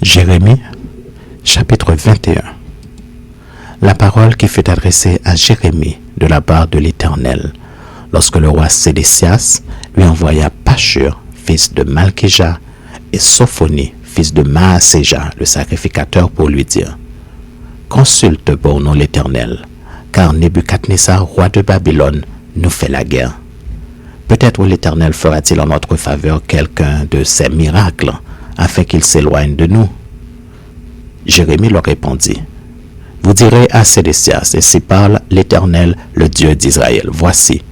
Jérémie, chapitre 21. La parole qui fut adressée à Jérémie de la part de l'Éternel, lorsque le roi Sédécias lui envoya Pashur, fils de Malkija, et Sophonie, fils de Maaséja, le sacrificateur, pour lui dire: Consulte pour nous l'Éternel, car Nebuchadnezzar, roi de Babylone, nous fait la guerre. Peut-être l'Éternel fera-t-il en notre faveur quelqu'un de ses miracles, afin qu'il s'éloigne de nous. Jérémie leur répondit: Vous direz à Sédécias, ainsi parle l'Éternel, le Dieu d'Israël: Voici,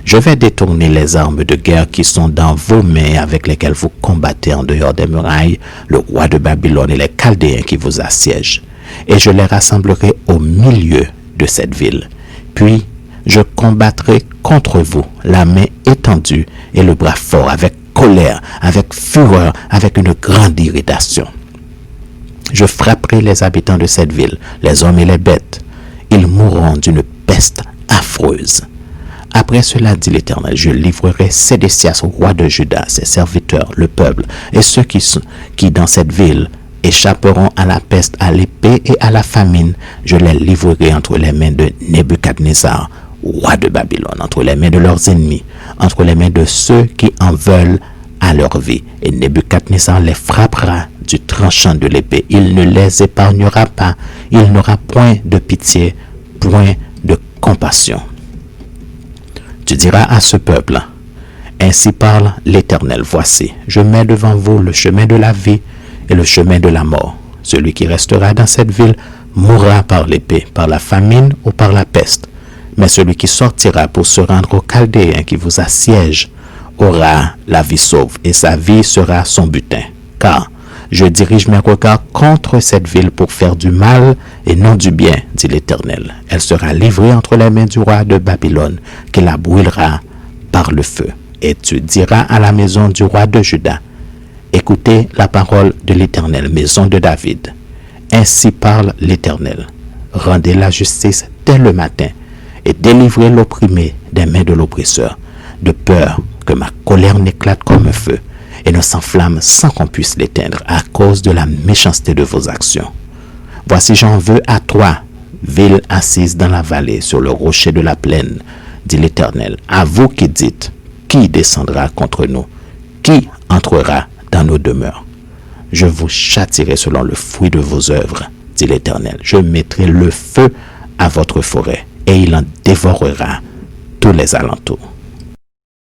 je vais détourner les armes de guerre qui sont dans vos mains, avec lesquelles vous combattez en dehors des murailles le roi de Babylone et les Chaldéens qui vous assiègent, et je les rassemblerai au milieu de cette ville. Puis je combattrai contre vous, la main étendue et le bras fort, avec colère, avec fureur, avec une grande irritation. Je frapperai les habitants de cette ville, les hommes et les bêtes. Ils mourront d'une peste affreuse. Après cela, dit l'Éternel, je livrerai Sédécias, roi de Juda, ses serviteurs, le peuple, et ceux qui dans cette ville échapperont à la peste, à l'épée et à la famine. Je les livrerai entre les mains de Nebuchadnezzar, roi de Babylone, entre les mains de leurs ennemis, entre les mains de ceux qui en veulent à leur vie. Et Nebuchadnezzar les frappera du tranchant de l'épée. Il ne les épargnera pas. Il n'aura point de pitié, point de compassion. Tu diras à ce peuple: Ainsi parle l'Éternel, voici, je mets devant vous le chemin de la vie et le chemin de la mort. Celui qui restera dans cette ville mourra par l'épée, par la famine ou par la peste. Mais celui qui sortira pour se rendre aux Chaldéens qui vous assiègent aura la vie sauve, et sa vie sera son butin. Car je dirige mes regards contre cette ville pour faire du mal et non du bien, dit l'Éternel. Elle sera livrée entre les mains du roi de Babylone, qui la brûlera par le feu. Et tu diras à la maison du roi de Juda: Écoutez la parole de l'Éternel, maison de David. Ainsi parle l'Éternel: Rendez la justice dès le matin, et délivrez l'opprimé des mains de l'oppresseur, de peur que ma colère n'éclate comme un feu et ne s'enflamme sans qu'on puisse l'éteindre à cause de la méchanceté de vos actions. Voici, j'en veux à toi, ville assise dans la vallée, sur le rocher de la plaine, dit l'Éternel, à vous qui dites: Qui descendra contre nous? Qui entrera dans nos demeures? Je vous châtierai selon le fruit de vos œuvres, dit l'Éternel. Je mettrai le feu à votre forêt, et il en dévorera tous les alentours.